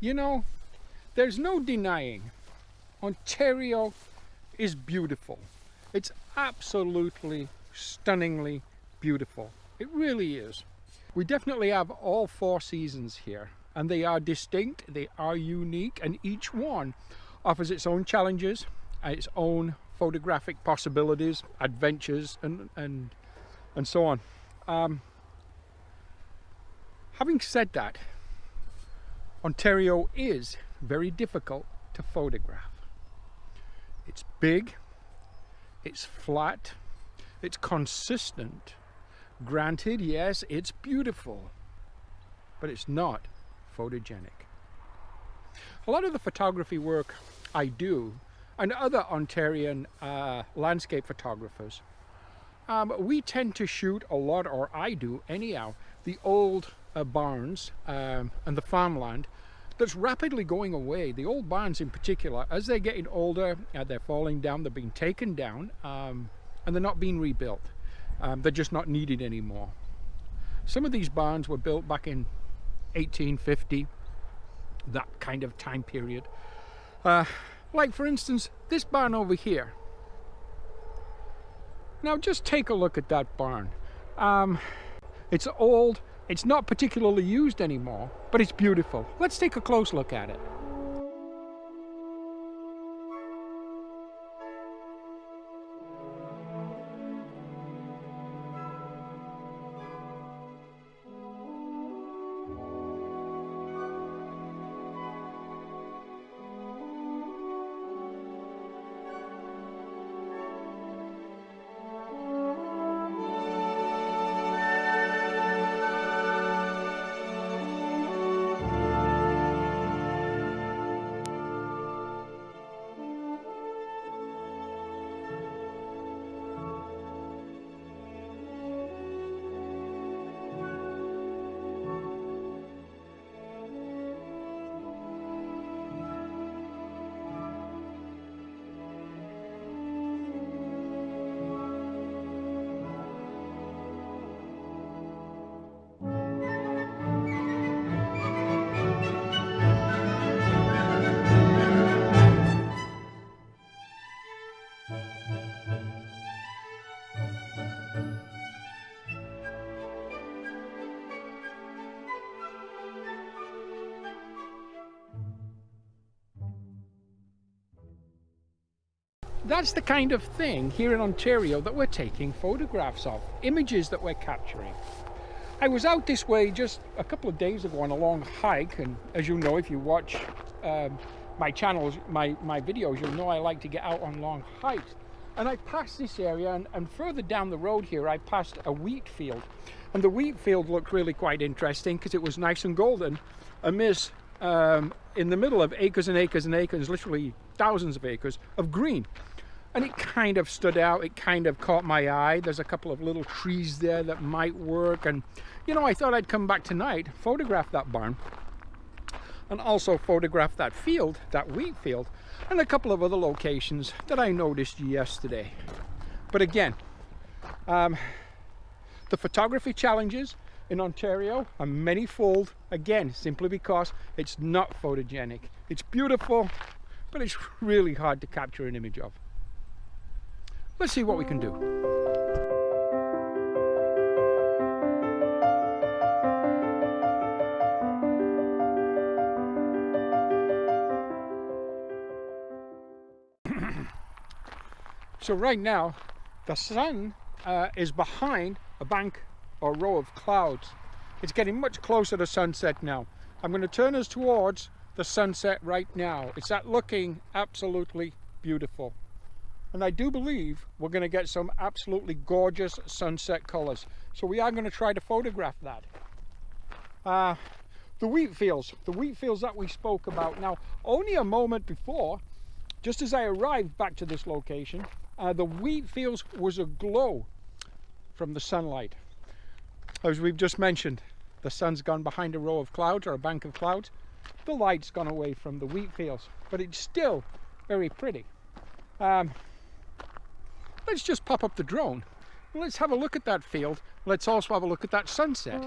You know, there's no denying Ontario is beautiful. It's absolutely stunningly beautiful. It really is. We definitely have all 4 seasons here, and they are distinct, they are unique, and each one offers its own challenges, its own photographic possibilities, adventures, and so on. Having said that, Ontario is very difficult to photograph. It's big, it's flat, it's consistent. Granted, yes, it's beautiful, but it's not photogenic. A lot of the photography work I do, and other Ontarian landscape photographers, we tend to shoot a lot, or I do anyhow, the old barns and the farmland that's rapidly going away. The old barns in particular, as they're getting older, they're falling down, they're being taken down, and they're not being rebuilt. They're just not needed anymore. Some of these barns were built back in 1850, that kind of time period. Like for instance, this barn over here. Now just take a look at that barn. It's old, it's not particularly used anymore, but it's beautiful. Let's take a close look at it. That's the kind of thing here in Ontario that we're taking photographs of, images that we're capturing. I was out this way just a couple of days ago on a long hike, and as you know, if you watch my channels, my videos, you'll know I like to get out on long hikes. And I passed this area, and further down the road here I passed a wheat field, and the wheat field looked really quite interesting because it was nice and golden amidst in the middle of acres and acres and acres, literally thousands of acres of green. And it kind of stood out, it kind of caught my eye. There's a couple of little trees there that might work, and you know, I thought I'd come back tonight, photograph that barn, and also photograph that field, that wheat field, and a couple of other locations that I noticed yesterday. But again, the photography challenges in Ontario are manyfold, again, simply because it's not photogenic. It's beautiful, but it's really hard to capture an image of. Let's see what we can do. So right now, the sun is behind a bank or row of clouds. It's getting much closer to sunset now. I'm going to turn us towards the sunset right now. It's looking absolutely beautiful. And I do believe we're going to get some absolutely gorgeous sunset colors. So we are going to try to photograph that. The wheat fields that we spoke about. Now, only a moment before, just as I arrived back to this location, the wheat fields was aglow from the sunlight. As we've just mentioned, the sun's gone behind a row of clouds or a bank of clouds. The light's gone away from the wheat fields, but it's still very pretty. Let's just pop up the drone. Let's have a look at that field. Let's also have a look at that sunset.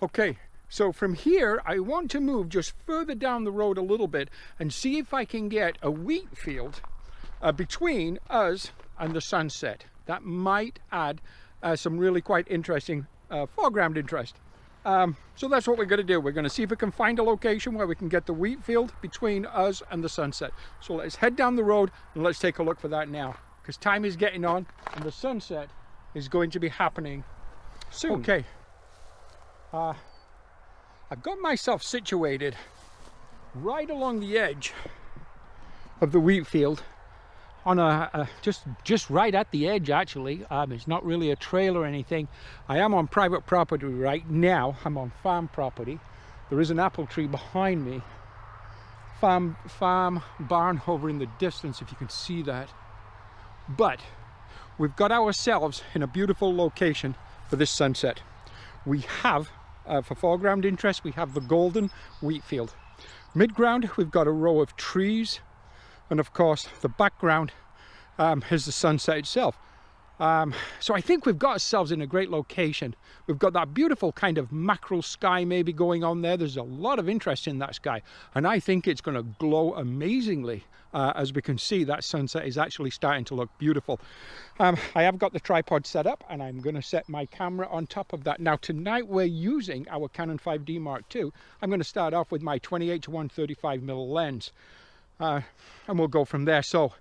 Okay, so from here I want to move just further down the road a little bit and see if I can get a wheat field between us and the sunset. That might add some really quite interesting foreground interest. So that's what we're going to do. We're going to see if we can find a location where we can get the wheat field between us and the sunset. So let's head down the road and let's take a look for that now, because time is getting on and the sunset is going to be happening soon. Okay, I've got myself situated right along the edge of the wheat field, on just right at the edge actually. It's not really a trail or anything. I am on private property right now. I'm on farm property. There is an apple tree behind me. Farm barn over in the distance, if you can see that. But we've got ourselves in a beautiful location for this sunset. We have, for foreground interest, we have the golden wheat field. Mid-ground, we've got a row of trees. And of course, the background is the sunset itself. So I think we've got ourselves in a great location. We've got that beautiful kind of mackerel sky maybe going on there. There's a lot of interest in that sky. And I think it's going to glow amazingly. As we can see, that sunset is actually starting to look beautiful. I have got the tripod set up and I'm going to set my camera on top of that. Now tonight we're using our Canon 5D Mark II. I'm going to start off with my 28 to 135mm lens. And we'll go from there. So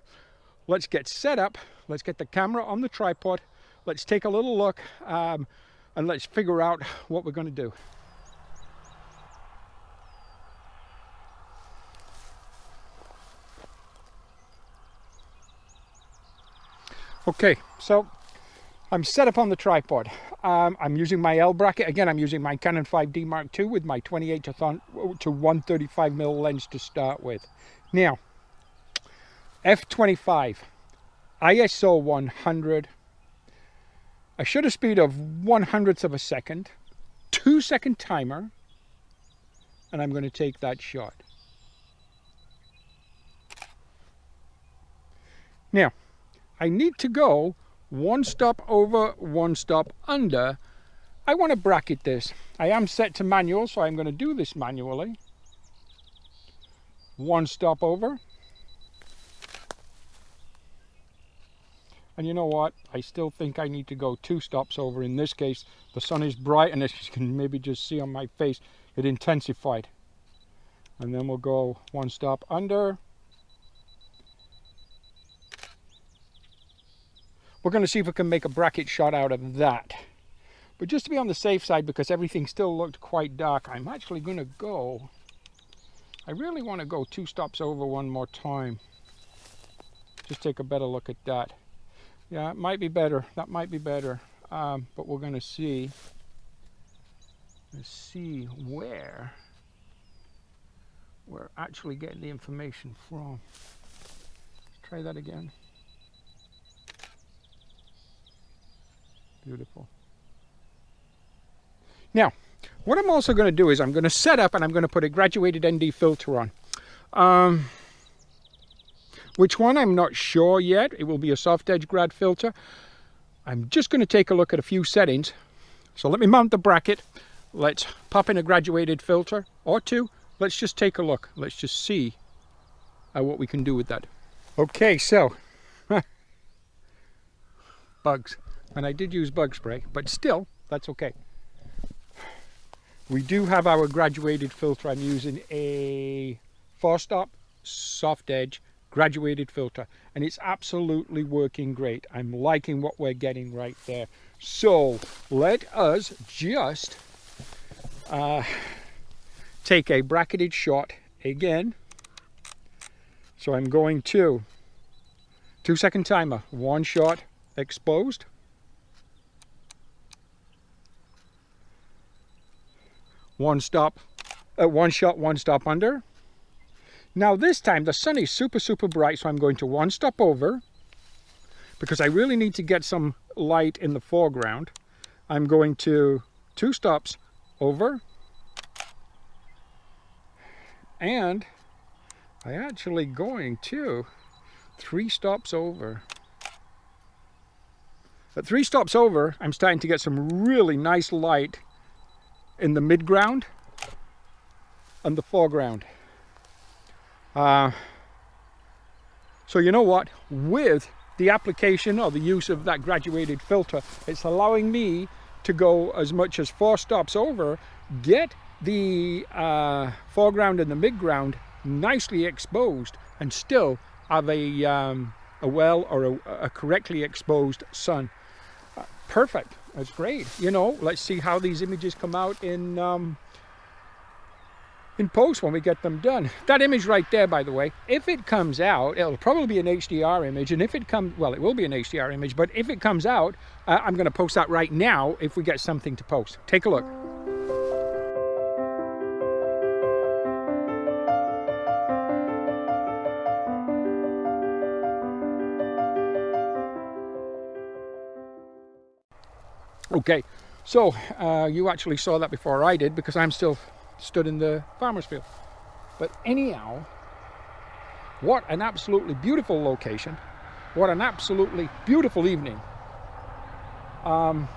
let's get set up, let's get the camera on the tripod, let's take a little look, and let's figure out what we're going to do. Okay, so I'm set up on the tripod. I'm using my L bracket. Again, I'm using my Canon 5D Mark II with my 28 to 135mm lens to start with. Now, f/25, ISO 100, a shutter speed of 1/100th of a second, 2-second timer, and I'm going to take that shot. Now, I need to go 1 stop over, 1 stop under. I want to bracket this. I am set to manual, so I'm going to do this manually. 1 stop over. And you know what? I still think I need to go 2 stops over. In this case, the sun is bright, and as you can maybe just see on my face, it intensified. And then we'll go 1 stop under. We're going to see if we can make a bracket shot out of that. But just to be on the safe side, because everything still looked quite dark, I'm actually going to go... I really want to go 2 stops over one more time. Just take a better look at that. Yeah, it might be better. That might be better. But we're going to see. Let's see where we're actually getting the information from. Let's try that again. Beautiful. Now, what I'm also going to do is I'm going to set up and I'm going to put a graduated ND filter on. Which one I'm not sure yet. It will be a soft edge grad filter. I'm just going to take a look at a few settings. So let me mount the bracket. Let's pop in a graduated filter or two. Let's just take a look. Let's just see what we can do with that. Okay, so bugs. And I did use bug spray, but still, that's okay. We do have our graduated filter. I'm using a 4-stop soft edge graduated filter, and it's absolutely working great. I'm liking what we're getting right there. So let us just take a bracketed shot again. So I'm going to 2-second timer, 1 shot exposed. 1 stop, 1 shot, 1 stop under. Now this time the sun is super bright, so I'm going to 1 stop over because I really need to get some light in the foreground. I'm going to 2 stops over, and I actually going to 3 stops over. At 3 stops over, I'm starting to get some really nice light in the midground and the foreground. So you know what, with the application or the use of that graduated filter, it's allowing me to go as much as 4 stops over, get the foreground and the midground nicely exposed, and still have a well or a correctly exposed sun. Perfect. That's great. You know, let's see how these images come out in post when we get them done. That image right there, by the way, if it comes out, it'll probably be an HDR image, and if it comes, well, it will be an HDR image, but if it comes out, I'm going to post that right now if we get something to post. Take a look. Okay, so you actually saw that before I did, because I'm still stood in the farmer's field. But anyhow, what an absolutely beautiful location. What an absolutely beautiful evening. And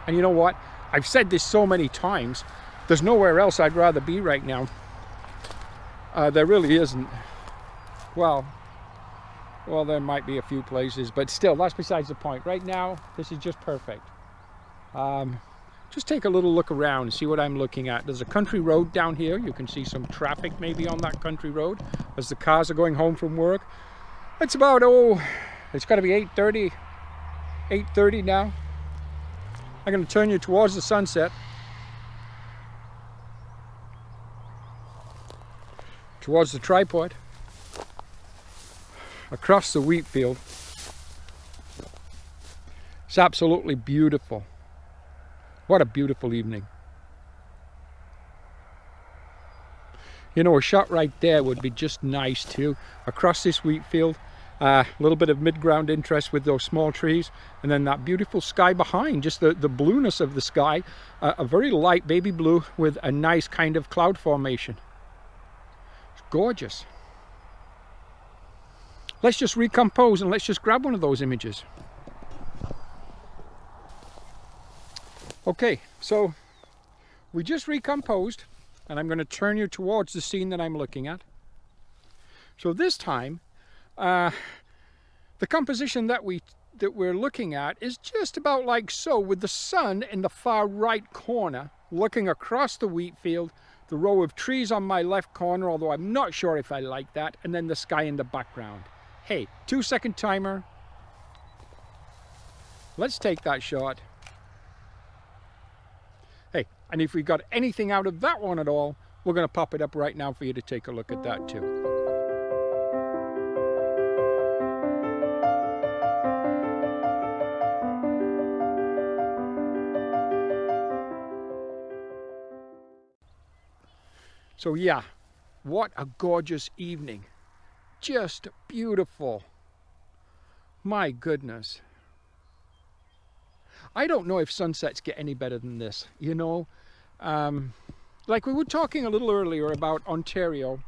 you know what? I've said this so many times. There's nowhere else I'd rather be right now. There really isn't. Well, there might be a few places, but still, that's besides the point. Right now, this is just perfect. Just take a little look around and see what I'm looking at. There's a country road down here. You can see some traffic maybe on that country road as the cars are going home from work. It's about, it's got to be 8:30 now. I'm going to turn you towards the sunset. Towards the tripod. Across the wheat field. It's absolutely beautiful. What a beautiful evening. You know, a shot right there would be just nice too. Across this wheat field, a little bit of mid-ground interest with those small trees, and then that beautiful sky behind, just the blueness of the sky, a very light baby blue with a nice kind of cloud formation. It's gorgeous. Let's just recompose and let's just grab one of those images. Okay, so we just recomposed, and I'm going to turn you towards the scene that I'm looking at. So this time, the composition that we're looking at is just about like so, with the sun in the far right corner, looking across the wheat field, the row of trees on my left corner, although I'm not sure if I like that, and then the sky in the background. Hey, 2-second timer. Let's take that shot. Hey, and if we got anything out of that one at all, we're going to pop it up right now for you to take a look at that too. So yeah, what a gorgeous evening. Just beautiful. My goodness. I don't know if sunsets get any better than this, you know. Like we were talking a little earlier about Ontario,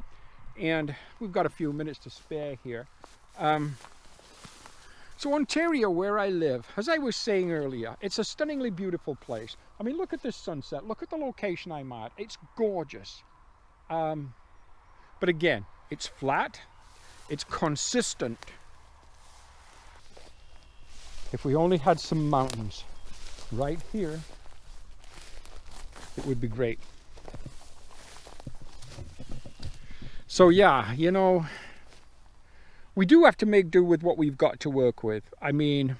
and we've got a few minutes to spare here. So Ontario, where I live, as I was saying earlier, it's a stunningly beautiful place. I mean, look at this sunset, look at the location I'm at. It's gorgeous. But again, it's flat, it's consistent. If we only had some mountains right here, it would be great. So yeah, you know, we do have to make do with what we've got to work with. I mean,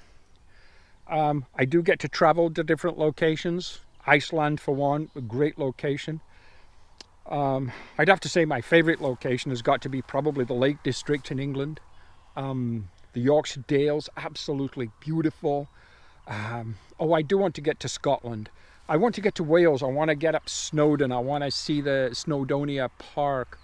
I do get to travel to different locations. Iceland, for one, a great location. I'd have to say my favorite location has got to be probably the Lake District in England. The Yorkshire Dales, absolutely beautiful. Oh, I do want to get to Scotland. I want to get to Wales. I want to get up Snowdon. I want to see the Snowdonia Park.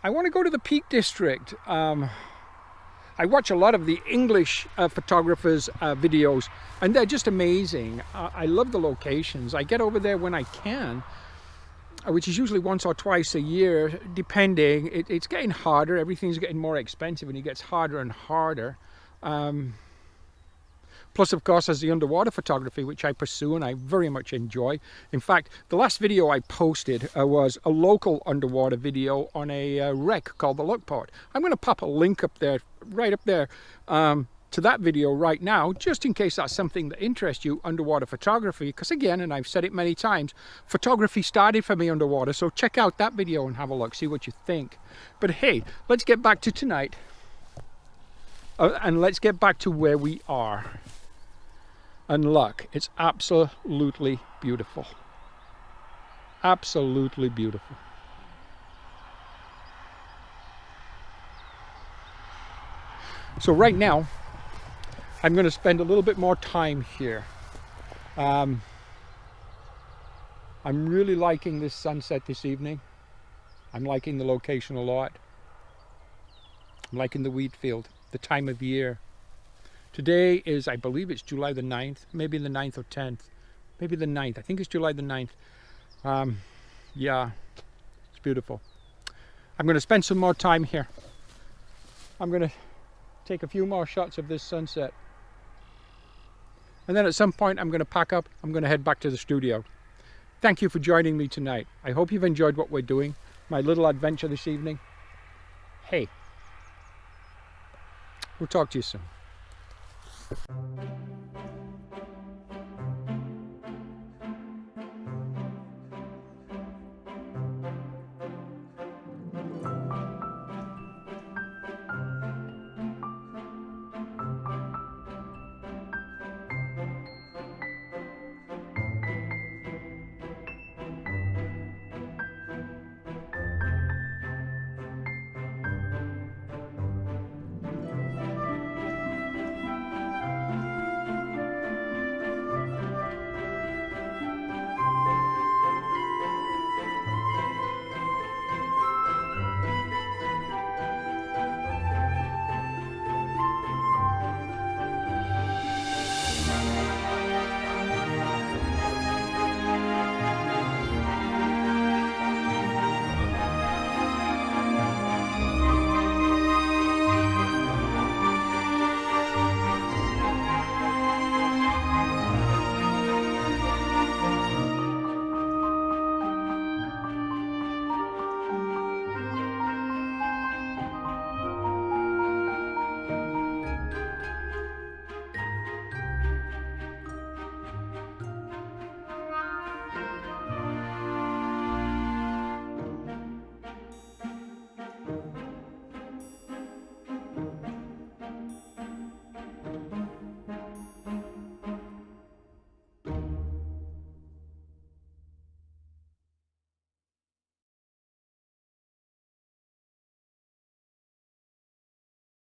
I want to go to the Peak District. I watch a lot of the English photographers' videos, and they're just amazing. I love the locations. I get over there when I can, which is usually once or twice a year, depending. It's getting harder. Everything's getting more expensive, and it gets harder and harder. Plus, of course, there's the underwater photography, which I pursue and I very much enjoy. In fact, the last video I posted was a local underwater video on a wreck called the Lockport. I'm going to pop a link up there, right up there, to that video right now, just in case that's something that interests you, underwater photography. Because again, and I've said it many times, photography started for me underwater. So check out that video and have a look, see what you think. But hey, let's get back to tonight. And let's get back to where we are. And look, it's absolutely beautiful. Absolutely beautiful. So right now, I'm going to spend a little bit more time here. I'm really liking this sunset this evening. I'm liking the location a lot. I'm liking the wheat field, the time of year. Today is, I believe it's July the 9th, maybe the 9th or 10th. Maybe the 9th, I think it's July the 9th. Yeah, it's beautiful. I'm going to spend some more time here. I'm going to take a few more shots of this sunset. And then at some point I'm going to pack up, I'm going to head back to the studio. Thank you for joining me tonight. I hope you've enjoyed what we're doing, my little adventure this evening. Hey, we'll talk to you soon.